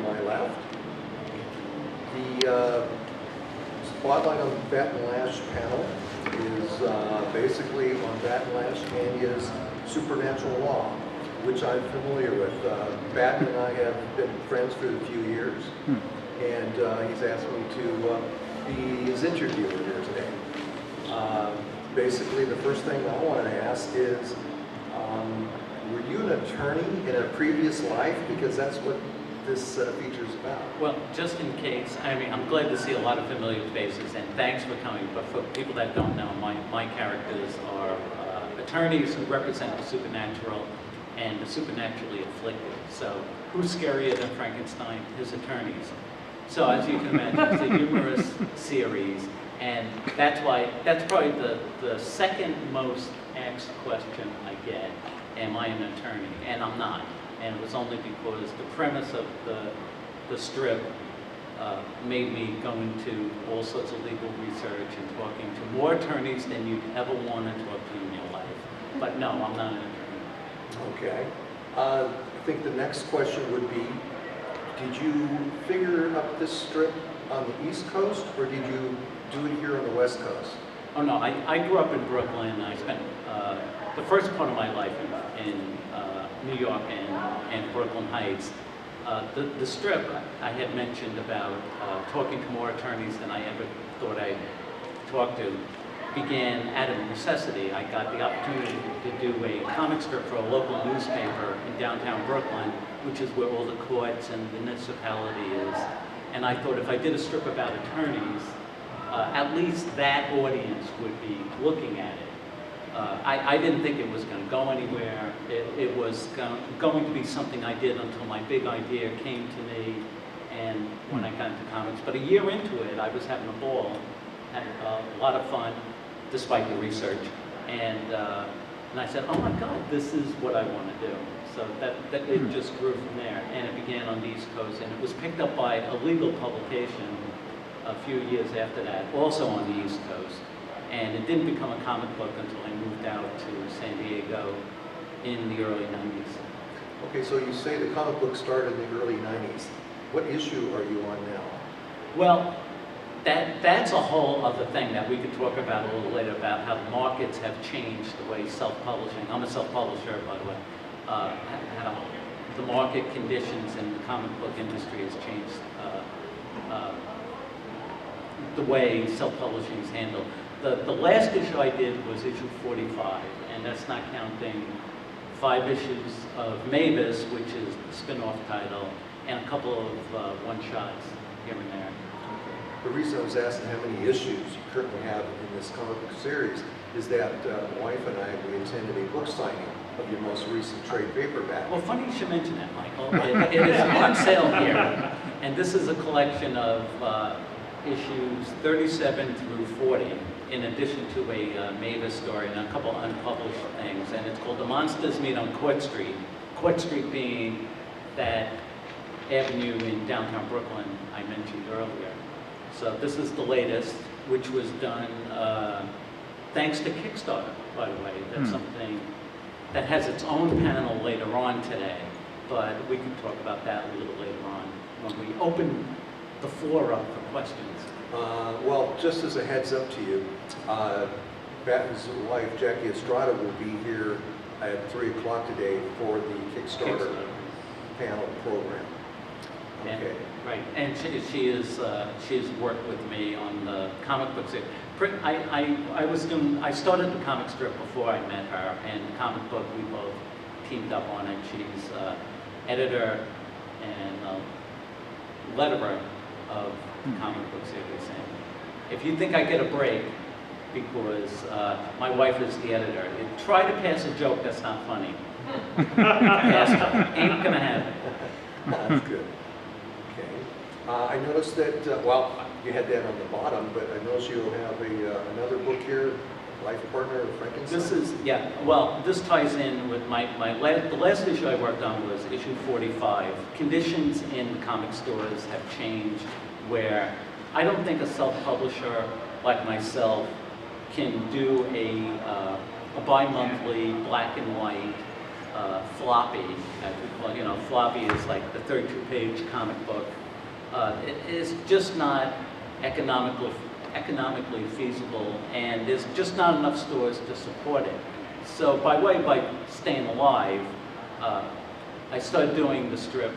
my left. The spotlight on the Batton Lash panel is basically on Batton Lash and his supernatural law, which I'm familiar with. Batton and I have been friends for a few years, and he's asked me to be his interviewer here today. Basically, the first thing I wanted to ask is, were you an attorney in a previous life? Because that's what this feature is about. Well, just in case, I mean, I'm glad to see a lot of familiar faces, and thanks for coming. But for people that don't know, my characters are attorneys who represent the supernatural and the supernaturally afflicted. So who's scarier than Frankenstein? His attorneys. So as you can imagine, it's a humorous series, and that's probably the second most asked question I get. Am I an attorney? And I'm not. And it was only because the premise of the strip made me go into all sorts of legal research and talking to more attorneys than you'd ever want to talk to in your life. But no, I'm not an attorney. Okay. I think the next question would be, did you figure up this strip on the East Coast, or did you do it here on the West Coast? Oh no, I grew up in Brooklyn. I spent the first part of my life in New York and Brooklyn Heights. The strip I had mentioned about talking to more attorneys than I ever thought I'd talk to began out of necessity. I got the opportunity to do a comic strip for a local newspaper in downtown Brooklyn, which is where all the courts and the municipality is. And I thought if I did a strip about attorneys, at least that audience would be looking at it. I didn't think it was going to go anywhere. It was going to be something I did until my big idea came to me, and when I got into comics. But a year into it, I was having a ball, had a lot of fun, despite the research. And I said, oh my God, this is what I want to do. So that it just grew from there, and it began on the East Coast, and it was picked up by a legal publication a few years after that, also on the East Coast. And it didn't become a comic book until I moved out to San Diego in the early 90s. Okay, so you say the comic book started in the early 90s. What issue are you on now? Well, that's a whole other thing that we could talk about a little later, about how the markets have changed the way self-publishing, I'm a self-publisher by the way, how the market conditions in the comic book industry has changed the way self-publishing is handled. The last issue I did was issue 45, and that's not counting 5 issues of Mavis, which is the spin-off title, and a couple of one-shots here and there. The reason I was asking how many issues you currently have in this comic book series is that my wife and I, we attended a book signing of your most recent trade paperback. Well, funny you should mention that, Michael. It is on sale here, and this is a collection of issues 37 through 40, in addition to a Mavis story and a couple unpublished things, and it's called The Monsters Meet on Court Street. Court Street being that avenue in downtown Brooklyn I mentioned earlier. So this is the latest, which was done thanks to Kickstarter, by the way. That's something that has its own panel later on today, but we can talk about that a little later on when we open the floor up for questions. Well, just as a heads up to you, Batton's wife, Jackie Estrada, will be here at 3 o'clock today for the Kickstarter panel program. Okay. And, right, and she has worked with me on the comic books. I started the comic strip before I met her, and the comic book we both teamed up on it. She's editor and letterer of comic book series. And if you think I get a break because my wife is the editor, try to pass a joke that's not funny. Ain't gonna happen. That's good. Okay. I noticed that, well, you had that on the bottom, but I noticed you'll have another book here, Life Partner of Frankenstein. This is, yeah, well, this ties in with the last issue I worked on was issue 45. Conditions in comic stores have changed where I don't think a self-publisher like myself can do a bi-monthly black and white floppy, as we call it. You know, floppy is like the 32-page comic book. It is just not economically feasible, and there's just not enough stores to support it. So by staying alive, I started doing the strip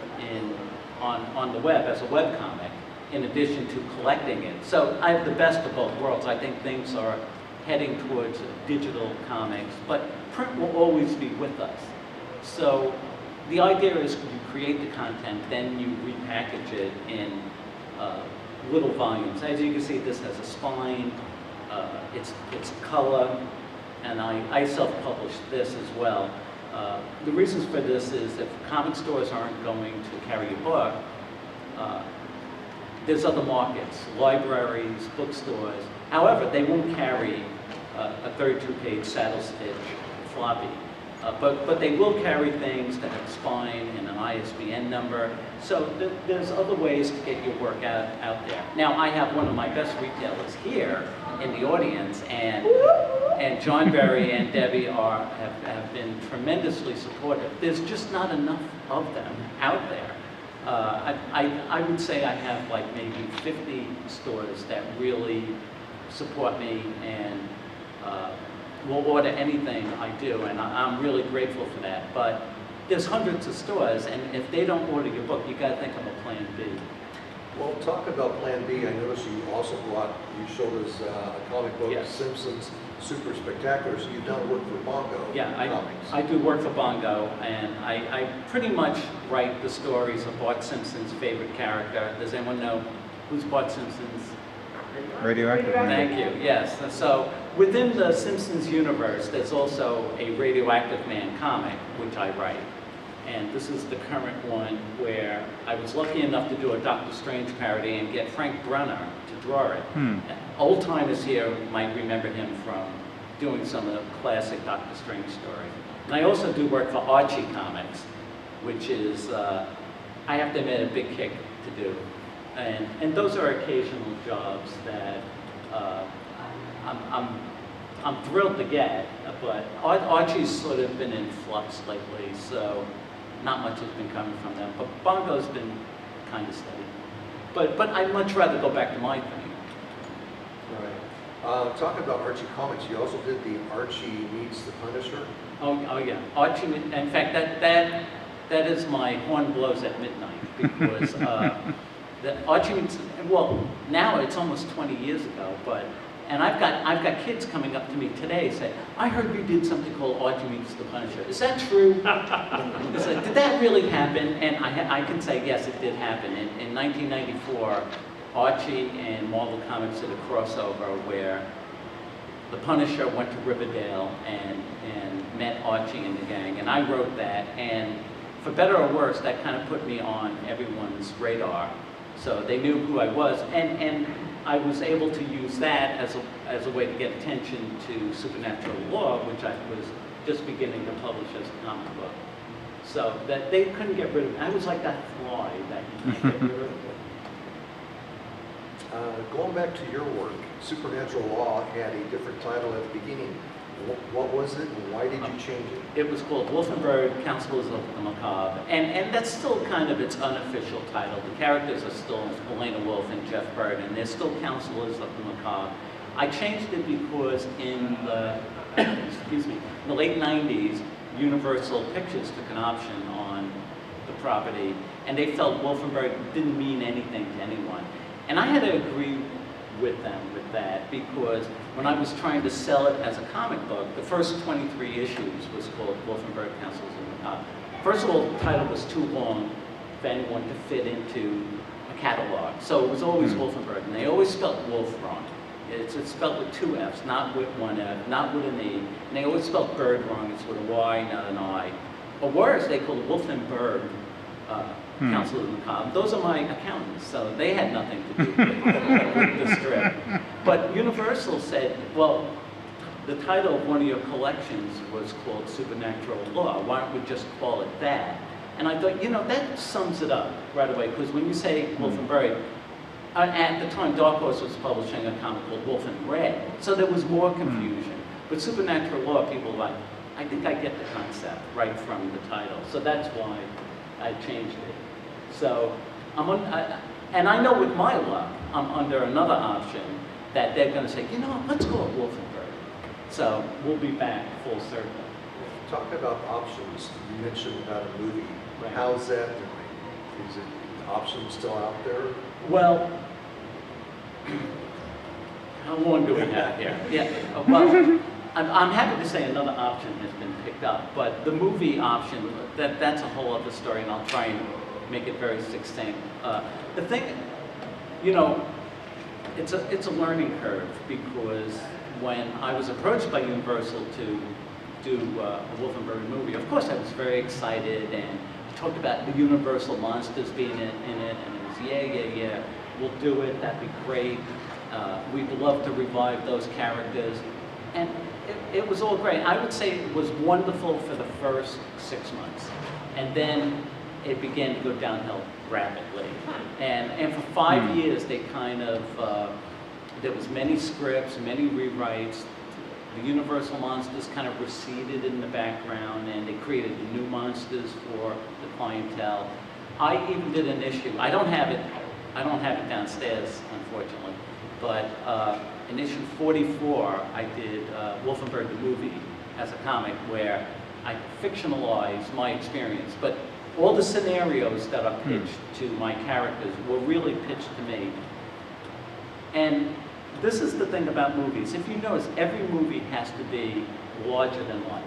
on the web as a webcomic, in addition to collecting it. So I have the best of both worlds. I think things are heading towards digital comics, but print will always be with us. So the idea is you create the content, then you repackage it in little volumes. As you can see, this has a spine, it's color, and I self-published this as well. The reasons for this is if comic stores aren't going to carry a book, there's other markets, libraries, bookstores. However, they won't carry a 32-page saddle stitch floppy. But they will carry things that have spine and an ISBN number. So there's other ways to get your work out there. Now, I have one of my best retailers here in the audience, and John Berry and Debbie have been tremendously supportive. There's just not enough of them out there. I would say I have like maybe 50 stores that really support me and will order anything I do, and I'm really grateful for that. But there's hundreds of stores, and if they don't order your book, you got to think of a plan B. Well, talk about Plan B. I noticed you also you showed us a comic book, Yes. Simpsons Super Spectacular. So you've done work for Bongo Comics. I do work for Bongo, and I pretty much write the stories of Bart Simpson's favorite character. Does anyone know who's Bart Simpson's? Radioactive Man. Thank you, yes. So within the Simpsons universe, there's also a Radioactive Man comic, which I write. And this is the current one where I was lucky enough to do a Doctor Strange parody and get Frank Brunner to draw it. Old timers here might remember him from doing some of the classic Doctor Strange stories. And I also do work for Archie Comics, which is, I have to admit, a big kick to do. And those are occasional jobs that I'm thrilled to get, but Archie's sort of been in flux lately, so not much has been coming from them. But Bongo's been kind of steady. But I'd much rather go back to my thing. Right. Talking about Archie Comics, you also did the Archie Meets the Punisher. Oh yeah, Archie. In fact, that is my horn blows at midnight, because Archie Meets. Well, now it's almost 20 years ago, but. And I've got kids coming up to me today saying, I heard you did something called Archie Meets the Punisher. Is that true? It's like, did that really happen? And I can say, yes, it did happen. In 1994, Archie and Marvel Comics did a crossover where the Punisher went to Riverdale and met Archie and the gang. And I wrote that. And for better or worse, that kind of put me on everyone's radar. So they knew who I was. And I was able to use that as a way to get attention to Supernatural Law, which I was just beginning to publish as a comic book. So that they couldn't get rid of it. I was like that fly that you can't get rid of it. Going back to your work, Supernatural Law had a different title at the beginning. What was it, and why did you change it? It was called Wolff Byrd, Counselors of the Macabre, and that's still kind of its unofficial title. The characters are still Elena Wolff and Jeff Byrd, and they're still Counselors of the Macabre. I changed it because in the excuse me, in the late 90s, Universal Pictures took an option on the property, and they felt Wolff Byrd didn't mean anything to anyone, and I had to agree with them with that, because when I was trying to sell it as a comic book, the first 23 issues was called Wolff Byrd, Counselors of the Macabre. First of all, the title was too long for anyone to fit into a catalog, so it was always Wolff Byrd, and they always spelled Wolf wrong. It's spelled with 2 F's, not with 1 F, not with an E, and they always spelled Bird wrong. It's with a Y, not an I. Or worse, they called Wolff and Byrd, Council of the Macabre. Those are my accountants, so they had nothing to do with the strip. But Universal said, well, the title of one of your collections was called Supernatural Law. Why don't we just call it that? And I thought, you know, that sums it up right away, because when you say Wolff and Byrd, at the time, Dark Horse was publishing a comic called Wolff and Red, so there was more confusion. But Supernatural Law, people were like, I think I get the concept right from the title. So that's why I changed it. So and I know with my luck, I'm under another option that they're going to say, you know, let's go with Wolff Byrd. So we'll be back full circle. Talking about options, you mentioned about a movie. Right. How's that doing? Is it options still out there? Well, how long do we have here? Yeah, well, I'm happy to say another option has been picked up, but the movie option, that's a whole other story, and I'll try and make it very succinct. The thing, you know, it's a learning curve, because when I was approached by Universal to do a Wolff Byrd movie, of course I was very excited, and talked about the Universal monsters being in it, and it was yeah, we'll do it, that'd be great. We'd love to revive those characters, and it was all great. I would say it was wonderful for the first 6 months, and then it began to go downhill rapidly. And for 5 years, they kind of, there was many scripts, many rewrites. The Universal monsters kind of receded in the background, and they created the new monsters for the clientele. I even did an issue. I don't have it downstairs, unfortunately. But in issue 44, I did Wolff Byrd the movie as a comic, where I fictionalized my experience. But all the scenarios that are pitched to my characters were really pitched to me. And this is the thing about movies. If you notice, every movie has to be larger than life.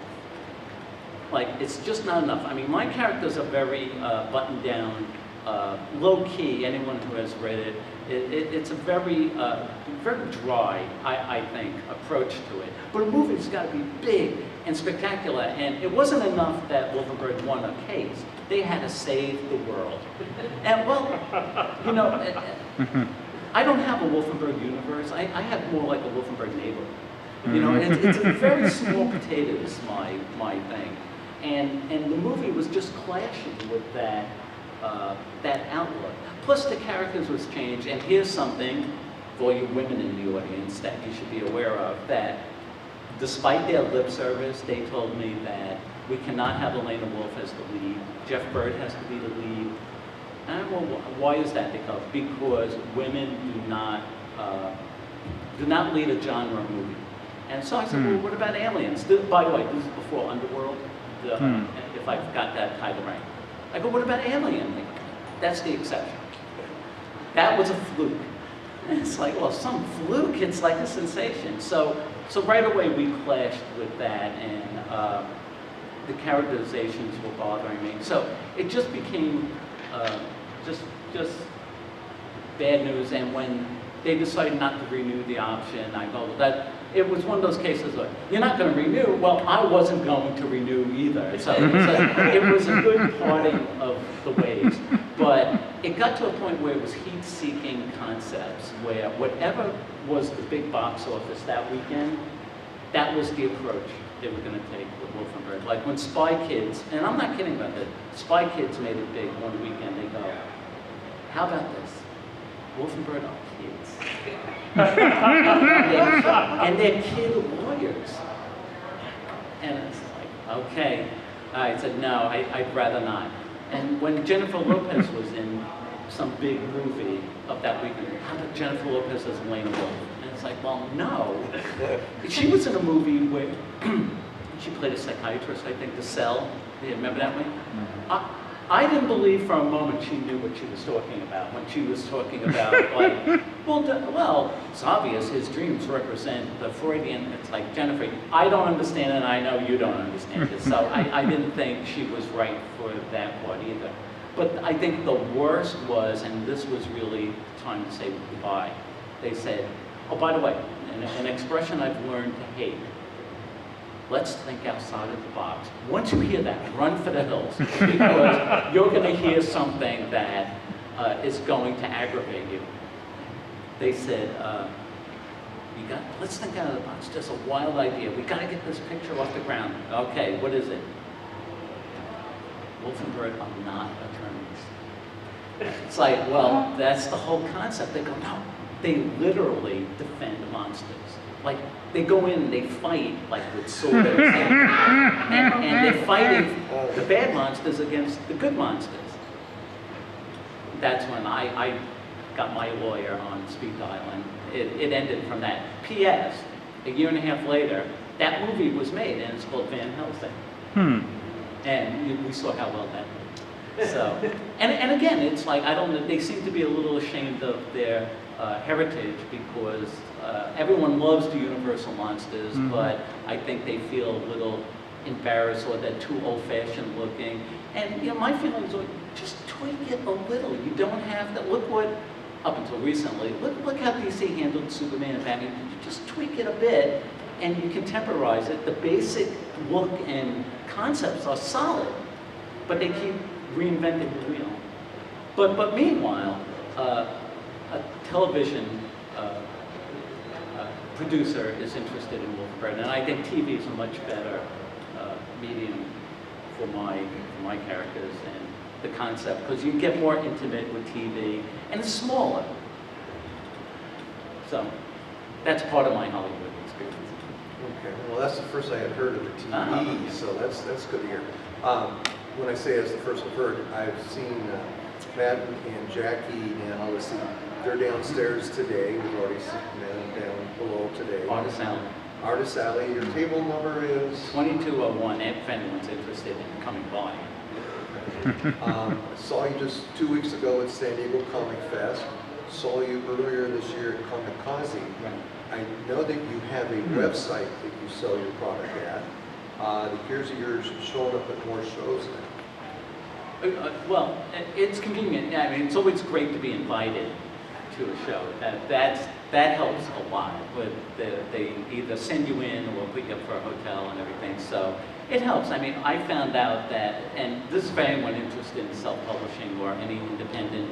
Like, it's just not enough. I mean, my characters are very buttoned down, low-key. Anyone who has read it, it's a very, very dry, I think, approach to it. But a movie's got to be big and spectacular. And it wasn't enough that Wolff Byrd won a case. They had to save the world. And, well, you know, I don't have a Wolff Byrd universe. I have more like a Wolff Byrd neighborhood. You know, it's a very small potatoes, my thing. And the movie was just clashing with that outlook. Plus the characters was changed, and here's something for you women in the audience that you should be aware of, that despite their lip service, they told me that we cannot have Elena Wolff as the lead. Jeff Byrd has to be the lead. And well, why is that? Because women do not lead a genre movie. And so I said, well, what about aliens? By the way, this is before Underworld, if I've got that title right. I go, what about Alien? That's the exception. That was a fluke. And it's like, well, some fluke, it's like a sensation. So right away we clashed with that, and the characterizations were bothering me. So it just became just bad news. And when they decided not to renew the option, I go, that it was one of those cases like, you're not going to renew. Well, I wasn't going to renew either. So it was a good parting of the ways. But it got to a point where it was heat-seeking concepts, where whatever was the big box office that weekend, that was the approach they were going to take with Wolff Byrd. Like when Spy Kids, and I'm not kidding about that, Spy Kids made it big one weekend. They go, how about this? Wolff Byrd are kids. And they're kid lawyers. And it's like, okay. I said, no, I'd rather not. And when Jennifer Lopez was in some big movie of that weekend, how about Jennifer Lopez as Elena Wolff? And it's like, well, no. She was in a movie where she played a psychiatrist, I think, The Cell. Do you remember that one? I didn't believe for a moment she knew what she was talking about when she was talking about, like, well, it's obvious his dreams represent the Freudian. It's like, Jennifer, I don't understand it, and I know you don't understand it. So I didn't think she was right for that part either. But I think the worst was, and this was really time to say goodbye, they said, oh, by the way, an expression I've learned to hate, let's think outside of the box. Once you hear that, run for the hills, because you're going to hear something that is going to aggravate you. They said, let's think out of the box. Just a wild idea. We got to get this picture off the ground. Okay, what is it? Wolff Byrd are not attorneys. It's like, well, that's the whole concept. They go, no, they literally defend monsters. like, they go in and they fight, like, with swords, and they're fighting the bad monsters against the good monsters. That's when I got my lawyer on speed dial, and it ended from that. P.S., a year and a half later, that movie was made, and it's called Van Helsing. And we saw how well that did. So, and again, it's like, I don't know, they seem to be a little ashamed of their heritage, because everyone loves the Universal monsters, but I think they feel a little embarrassed, or they're too old-fashioned looking. And you know, my feeling is, like, just tweak it a little. You don't have to, look what, up until recently, look how DC handled Superman and Batman. You just tweak it a bit, and you contemporize it. The basic look and concepts are solid, but they keep reinventing the wheel. But meanwhile, a television producer is interested in Wolff Byrd, and I think TV is a much better medium for my characters and the concept, because you get more intimate with TV, and it's smaller. So that's part of my Hollywood experience. Okay, well, that's the first I had heard of the TV, so that's good to hear. When I say it's the first I've heard, I've seen Matt and Jackie now. Let's see, they're downstairs today. We've already seen them down below today. Artist Alley. Artist Alley. Your table number is? 2201, if anyone's interested in coming by. Saw you just 2 weeks ago at San Diego Comic Fest. Saw you earlier this year at Comikaze. Right. I know that you have a website that you sell your product at. It appears that you're showing up at more shows now. Well, it's convenient. I mean, it's always great to be invited to a show. That helps a lot. But they either send you in or put you up for a hotel and everything. So it helps. I mean, I found out that, and this is for anyone interested in self-publishing or any independent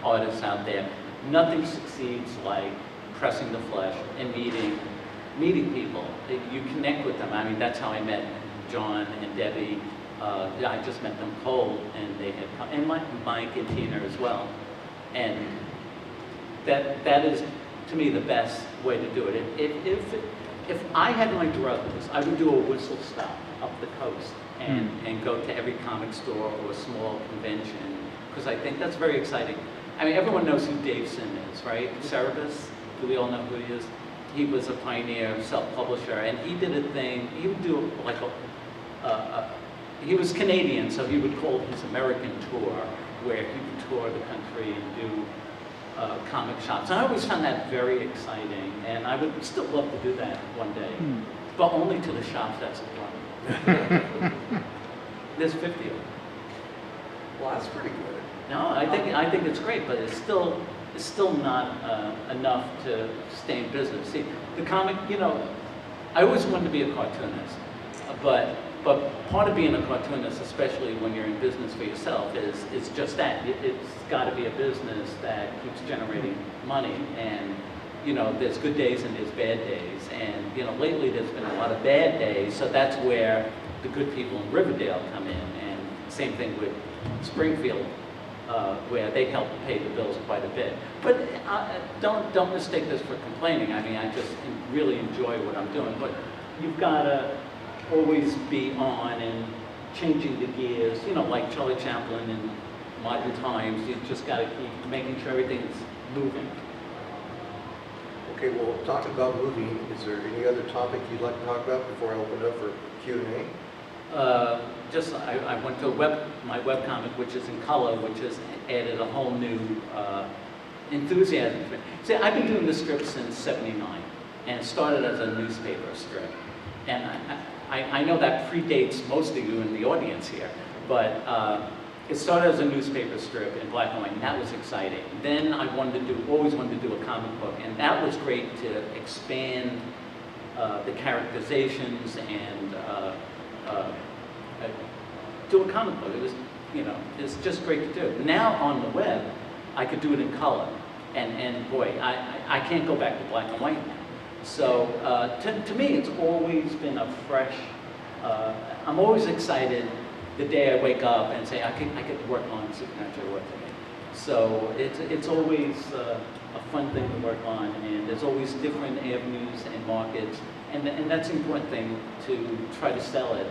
artists out there, nothing succeeds like pressing the flesh and meeting people. You connect with them. I mean, that's how I met John and Debbie. I just met them cold, and they had come, and Mike and Tina as well. And that is, to me, the best way to do it. If I had my druthers, I would do a whistle stop up the coast and go to every comic store or small convention, because I think that's very exciting. I mean, everyone knows who Dave Sim is, right? Cerebus, do we all know who he is? He was a pioneer self-publisher, and he did a thing. He would do like he was Canadian, so he would call his American tour, where he would tour the country and do comic shops. And I always found that very exciting, and I would still love to do that one day, but only to the shops that supply me. There's 50 of them. Well, that's pretty good. No, I think it's great, but it's still not enough to stay in business. See, the comic, you know, I always wanted to be a cartoonist, but part of being a cartoonist, especially when you're in business for yourself, is just that. It's got to be a business that keeps generating money, and you know, there's good days and there's bad days, and you know, lately there's been a lot of bad days, so that's where the good people in Riverdale come in, and same thing with Springfield. Where they help pay the bills quite a bit. But don't mistake this for complaining. I mean, I just really enjoy what I'm doing. But you've got to always be on and changing the gears. You know, like Charlie Chaplin in Modern Times, you just got to keep making sure everything's moving. Okay, well, talking about moving, is there any other topic you'd like to talk about before I open it up for Q&A? I went to my webcomic, which is in color, which has added a whole new enthusiasm. See, I've been doing this script since '79, and it started as a newspaper strip. And I know that predates most of you in the audience here, but it started as a newspaper strip in black and white, and that was exciting. Then I always wanted to do a comic book, and that was great to expand the characterizations and do a comic book. It was, you know, it's just great to do. Now on the web, I could do it in color, and boy, I can't go back to black and white now. So to me, it's always been a fresh. I'm always excited the day I wake up and say I could work on supernatural work today. So it's always a fun thing to work on, and there's always different avenues and markets, and that's an important thing to try to sell it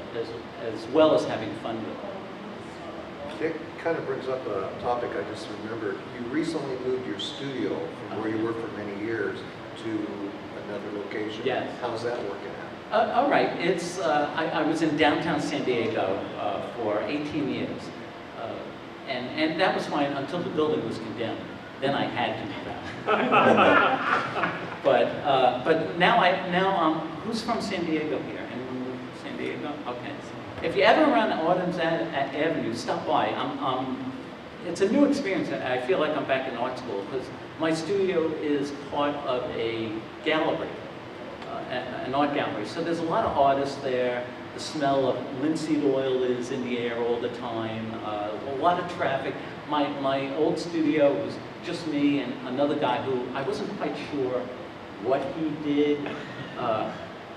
as well as having fun with it. It kind of brings up a topic I just remembered. You recently moved your studio from where you were for many years to another location. Yes. How's that working out? All right, it's, I was in downtown San Diego for 18 years, and that was fine until the building was condemned. Then I had to move out. But now who's from San Diego here? Anyone from San Diego? Okay. If you're ever around Autumn's Avenue, stop by. It's a new experience. I feel like I'm back in art school because my studio is part of a gallery, an art gallery. So there's a lot of artists there. The smell of linseed oil is in the air all the time. A lot of traffic. My old studio was just me and another guy who I wasn't quite sure what he did.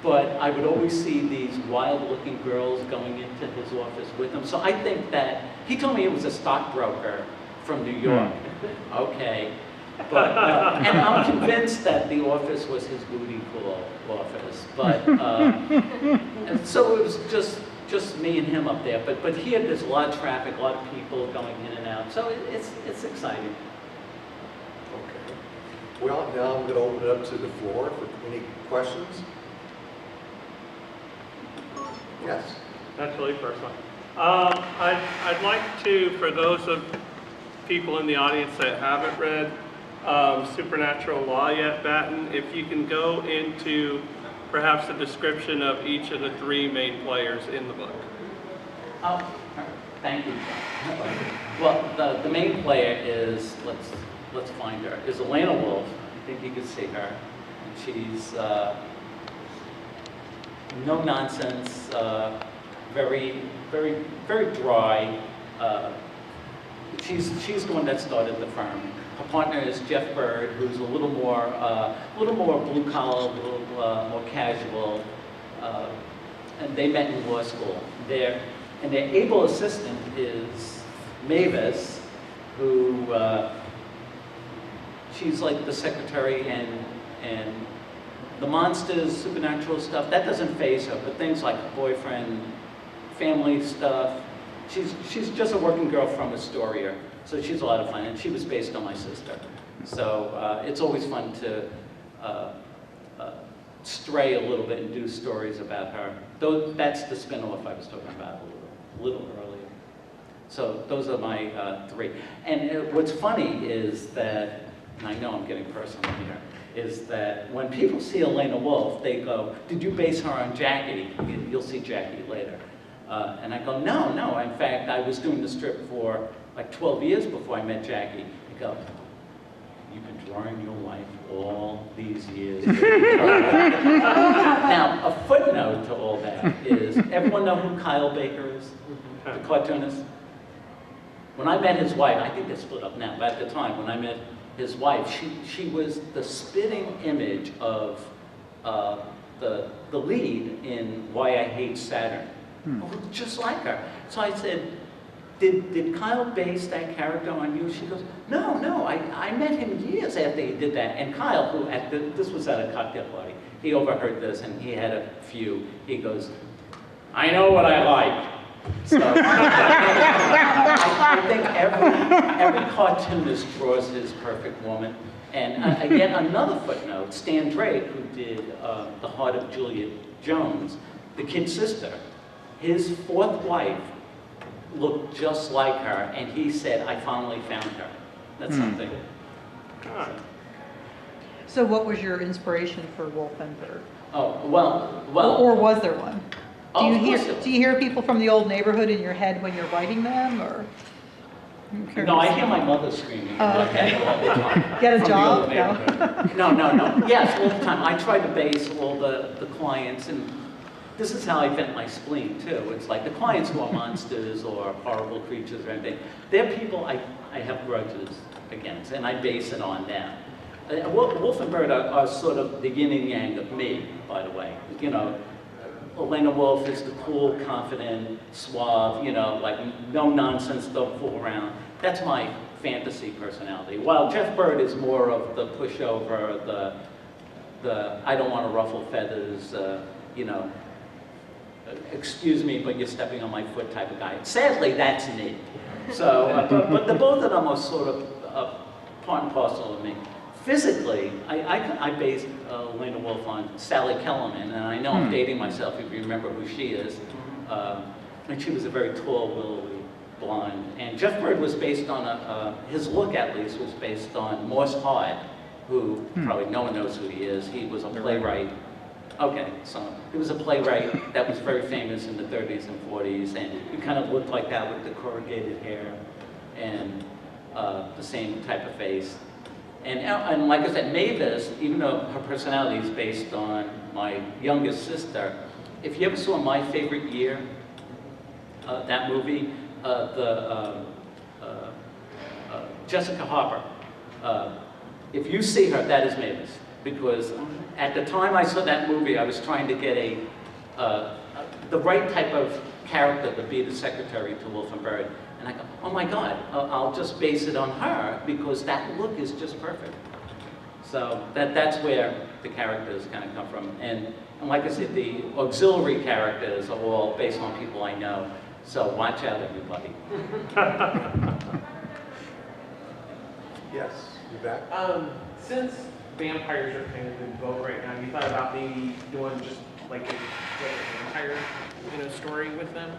But I would always see these wild-looking girls going into his office with him. So I think that, he told me it was a stockbroker from New York. Okay. But, and I'm convinced that the office was his booty call office. But, and so it was just me and him up there. But here there's a lot of traffic, a lot of people going in and out. So it's exciting. Okay. Well, now I'm going to open it up to the floor for any questions. Yes. That's really personal. I'd like to, for those of people in the audience that haven't read Supernatural Law yet, Batton, if you can go into perhaps a description of each of the three main players in the book. Oh, thank you. Well, the main player is, let's find her, is Elena Wolff. I think you can see her. And she's no nonsense, very dry. She's the one that started the firm. Her partner is Wolff Byrd, who's a little more blue collar, a little more casual. And they met in law school. Their able assistant is Mavis, who she's like the secretary and the monsters, supernatural stuff, that doesn't faze her, but things like boyfriend, family stuff, she's just a working girl from Astoria, so she's a lot of fun, and she was based on my sister. So it's always fun to stray a little bit and do stories about her. Though that's the spin-off I was talking about a little earlier. So those are my three. And what's funny is that, and I know I'm getting personal here, is that when people see Elena Wolff, they go, did you base her on Jackie? You'll see Jackie later. And I go, no. In fact, I was doing the strip for like 12 years before I met Jackie. They go, you've been drawing your life all these years. Now, a footnote to all that is, everyone know who Kyle Baker is? The cartoonist? When I met his wife, I think they split up now, but at the time, when I met his wife, she was the spitting image of the lead in Why I Hate Saturn. Just like her. So I said, did Kyle base that character on you? She goes, no, I met him years after he did that. And Kyle, who this was at a cocktail party, he overheard this and he had a few. He goes, I know what I like. So I think every cartoonist draws his perfect woman. And again, another footnote, Stan Drake, who did The Heart of Juliet Jones, the kid's sister, his fourth wife looked just like her, and he said, I finally found her. That's something. So what was your inspiration for Wolff and Byrd? Oh, well. Or was there one? Do you do hear people from the old neighborhood in your head when you're writing them, or? No, I hear my mother screaming. Oh, okay. All the time. Get a job? No. No. Yes, all the time. I try to base all the clients, and this is how I vent my spleen too. It's like the clients who are monsters or horrible creatures or anything, they're people I have grudges against, and I base it on them. Wolff and Byrd are sort of the yin and yang of me, by the way. You know, Elena Wolff is the cool, confident, suave, you know, like no nonsense, don't fool around. That's my fantasy personality, while Jeff Byrd is more of the pushover, the I don't want to ruffle feathers, you know, excuse me, but you're stepping on my foot type of guy. Sadly, that's me. So, but the both of them are sort of part and parcel of me. Physically, I based Lena Wolff on Sally Kellerman, and I know I'm dating myself if you remember who she is. And she was a very tall, willowy blonde. And Jeff Byrd was based on, his look at least, was based on Morse Hart, who probably no one knows who he is. He was a playwright. Okay, so he was a playwright that was very famous in the 30s and 40s, and he kind of looked like that with the corrugated hair and the same type of face. And like I said, Mavis, even though her personality is based on my youngest sister, if you ever saw My Favorite Year, that movie, Jessica Harper, if you see her, that is Mavis. Because at the time I saw that movie, I was trying to get the right type of character to be the secretary to Wolff Byrd. And I go, oh my God, I'll just base it on her because that look is just perfect. So that's where the characters kind of come from. And like I said, the auxiliary characters are all based on people I know. So watch out, everybody. Yes, you back? Since vampires are kind of in vogue right now, you thought about maybe doing just like a vampire, story with them?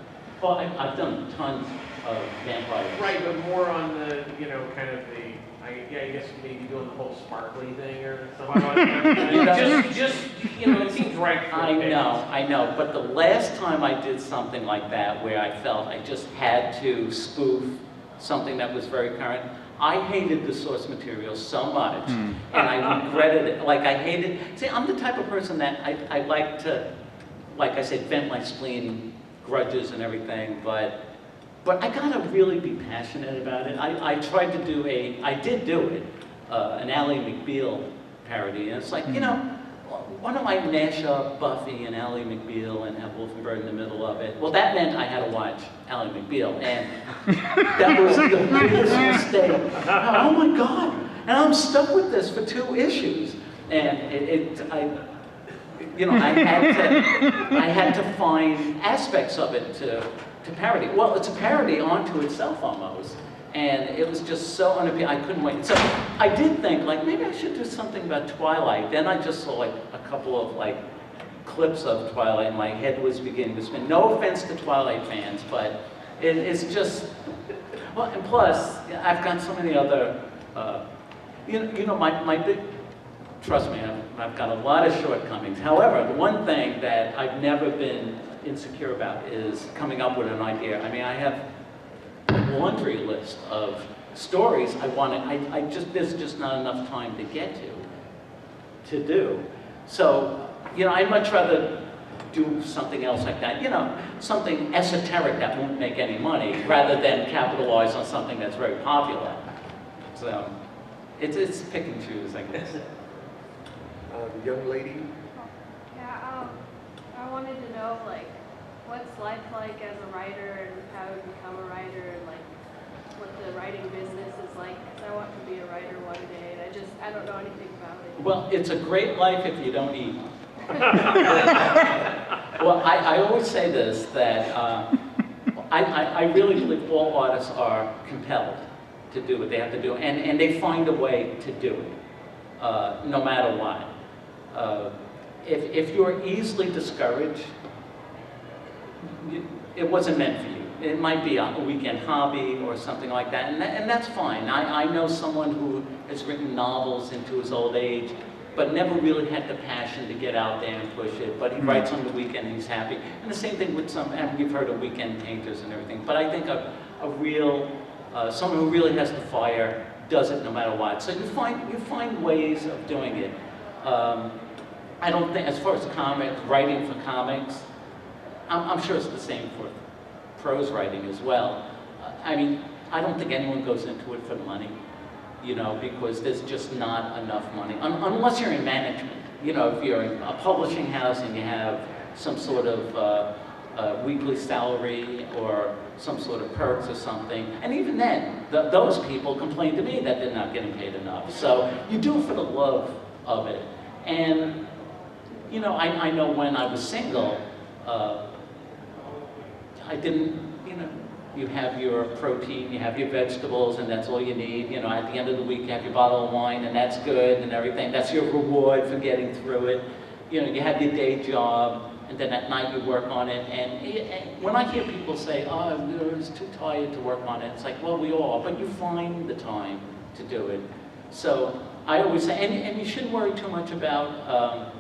Well, I've done tons of vampires. Right, but more on the, kind of the, I guess maybe doing the whole sparkly thing or something like that. just, it seems right for I know, but the last time I did something like that where I felt I just had to spoof something that was very current, I hated the source material so much, and I regretted it. Like, I hated, see, I'm the type of person that I like to, like I said, vent my spleen, grudges and everything, but I gotta really be passionate about it. I tried to do I did do it, an Ally McBeal parody, and it's like, why don't I mash up Buffy and Ally McBeal and have Wolff Byrd in the middle of it? Well, that meant I had to watch Ally McBeal, and that was the biggest mistake. Oh my God, and I'm stuck with this for 2 issues, and I had to find aspects of it to parody. Well, it's a parody onto itself almost. And it was just so unappealing, I couldn't wait. So I did think, like, maybe I should do something about Twilight. Then I just saw, like, a couple of, like, clips of Twilight, and my head was beginning to spin. No offense to Twilight fans, but it's just, well, and plus, I've got so many other, my big, trust me, I've got a lot of shortcomings. However, the one thing that I've never been insecure about is coming up with an idea. I mean, I have a laundry list of stories I want to, there's just not enough time to get to do. So, I'd much rather do something else like that, something esoteric that won't make any money, rather than capitalize on something that's very popular. So, it's pick and choose, I guess. The young lady. Yeah, I wanted to know, like, what's life like as a writer and how to become a writer and, like, what the writing business is like, because I want to be a writer one day, and I don't know anything about it. Well, it's a great life if you don't eat. Well, I always say this, that I really believe all artists are compelled to do what they have to do, and they find a way to do it, no matter what. If you're easily discouraged, it wasn't meant for you. It might be a weekend hobby or something like that, and that's fine. I know someone who has written novels into his old age, but never really had the passion to get out there and push it, but he writes on the weekend and he's happy. And the same thing with and you've heard of weekend painters and everything, but I think a real, someone who really has the fire does it no matter what. So you find ways of doing it. I don't think, as far as writing for comics, I'm sure it's the same for prose writing as well. I mean, I don't think anyone goes into it for the money, because there's just not enough money. Unless you're in management, if you're in a publishing house and you have some sort of a weekly salary or some sort of perks or something. And even then, those people complain to me that they're not getting paid enough. So you do it for the love of it. And, you know, I know when I was single, I didn't, you know, you have your protein, you have your vegetables, and that's all you need. You know, at the end of the week, you have your bottle of wine, and that's good and everything. That's your reward for getting through it. You know, you have your day job, and then at night you work on it. And when I hear people say, oh, I was too tired to work on it, it's like, well, we all, but you find the time to do it. So I always say, and you shouldn't worry too much about,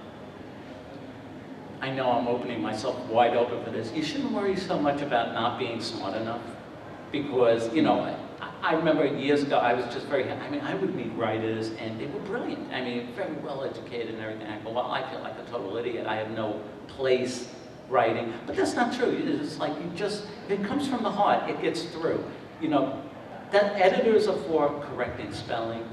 I know I'm opening myself wide open for this. You shouldn't worry so much about not being smart enough, because, you know, I remember years ago, I was just very, I mean, I would meet writers and they were brilliant. I mean, very well educated and everything. I go, well, I feel like a total idiot. I have no place writing. But that's not true. It's like you just, if it comes from the heart, it gets through. You know, that editors are for correcting spelling,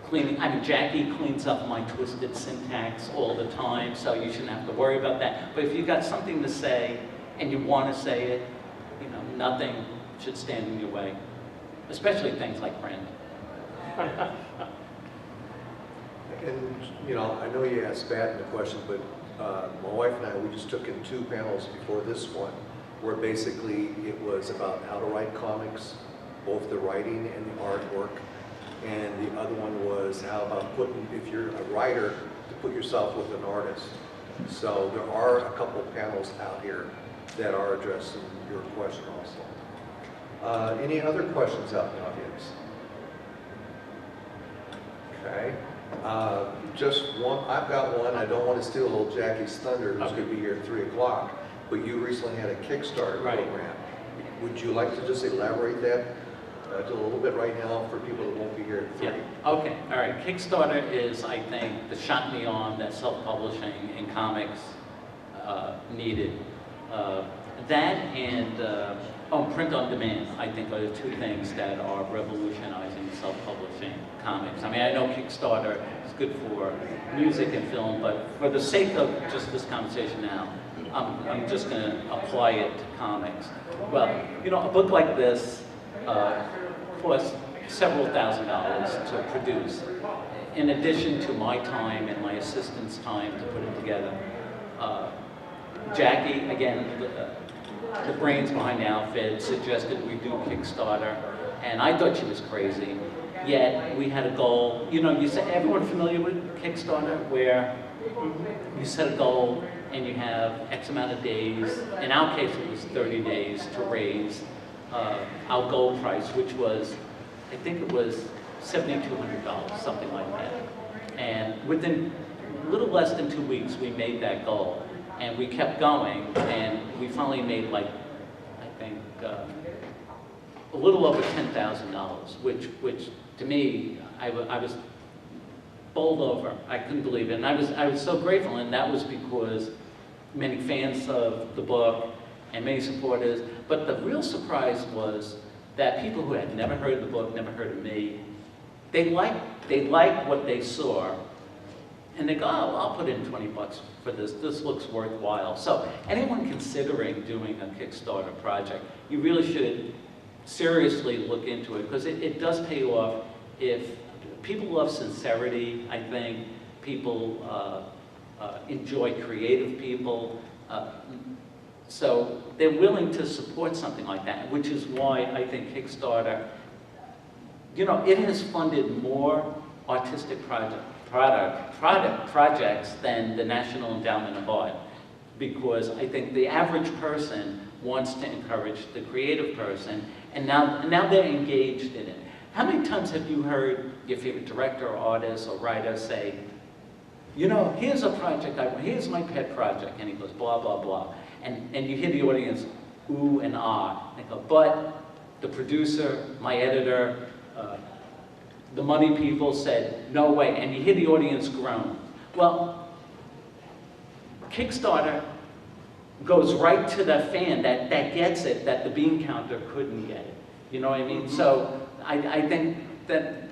cleaning. I mean, Jackie cleans up my twisted syntax all the time, so you shouldn't have to worry about that. But if you've got something to say and you want to say it, you know, nothing should stand in your way. Especially things like print. And, you know, I know you asked Batton the question, but my wife and I, we just took in 2 panels before this one, where basically it was about how to write comics, both the writing and the artwork. And the other one was how about putting, if you're a writer, to put yourself with an artist. So there are a couple panels out here that are addressing your question also. Any other questions out in the audience? Okay. Just one, I've got one. I don't want to steal old Jackie's thunder, who's going to be here at 3 o'clock, but you recently had a Kickstarter program. Would you like to just elaborate that a little bit right now for people that won't be here at 3? Yeah. Okay. All right. Kickstarter is, I think, the shot in the arm that self-publishing in comics needed. That and print on demand, I think, are the 2 things that are revolutionizing self-publishing comics. I mean, I know Kickstarter is good for music and film, but for the sake of just this conversation now, I'm just going to apply it to comics. Well, you know, a book like this costs several $1,000s to produce, in addition to my time and my assistant's time to put it together. Jackie, again, the brains behind the outfit, suggested we do Kickstarter, and I thought she was crazy. Yet we had a goal. You know, you say, everyone familiar with Kickstarter, where you set a goal and you have X amount of days. In our case, it was 30 days to raise our goal price, which was, I think it was $7,200, something like that. And within a little less than 2 weeks, we made that goal. And we kept going, and we finally made, like, I think, a little over $10,000, which to me, I was bowled over. I couldn't believe it, and I was so grateful, and that was because many fans of the book and many supporters. But the real surprise was that people who had never heard of the book, never heard of me, they liked what they saw. And they go, oh, I'll put in 20 bucks for this. This looks worthwhile. So anyone considering doing a Kickstarter project, you really should seriously look into it, because it does pay off. If people love sincerity, I think people enjoy creative people. So they're willing to support something like that, which is why I think Kickstarter, you know, it has funded more artistic projects than the National Endowment of Art, because I think the average person wants to encourage the creative person, and now they're engaged in it. How many times have you heard your favorite director or artist or writer say, you know, here's a project, here's my pet project, and he goes, blah, blah, blah. And you hear the audience ooh and ah. They go, but the producer, my editor, the money people said, no way, and you hear the audience groan. Well, Kickstarter goes right to the fan that gets it, that the bean counter couldn't get it. You know what I mean? So I think that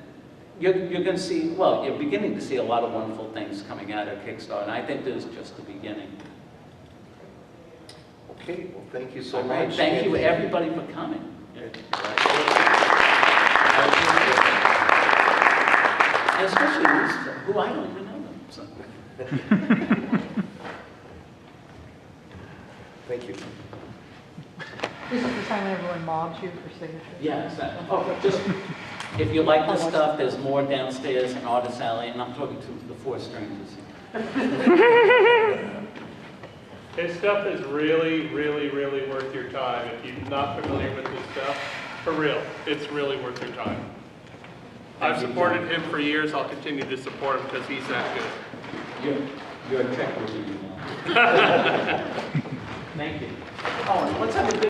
you're going to see, well, you're beginning to see a lot of wonderful things coming out of Kickstarter, and I think this is just the beginning. Well, Okay, well, thank you so All right, much. thank you And- everybody for coming. And especially these, who I don't even know them. So. Thank you. This is the time when everyone mobs you for signatures? Yes, just, if you like this stuff, there's more downstairs in Artist Alley, and I'm talking to the 4 strangers. His stuff is really, really, really worth your time. If you're not familiar with this stuff, for real, it's really worth your time. I've supported him for years. I'll continue to support him because he's that good. You're a check with you. Thank you. Oh, and let's have a big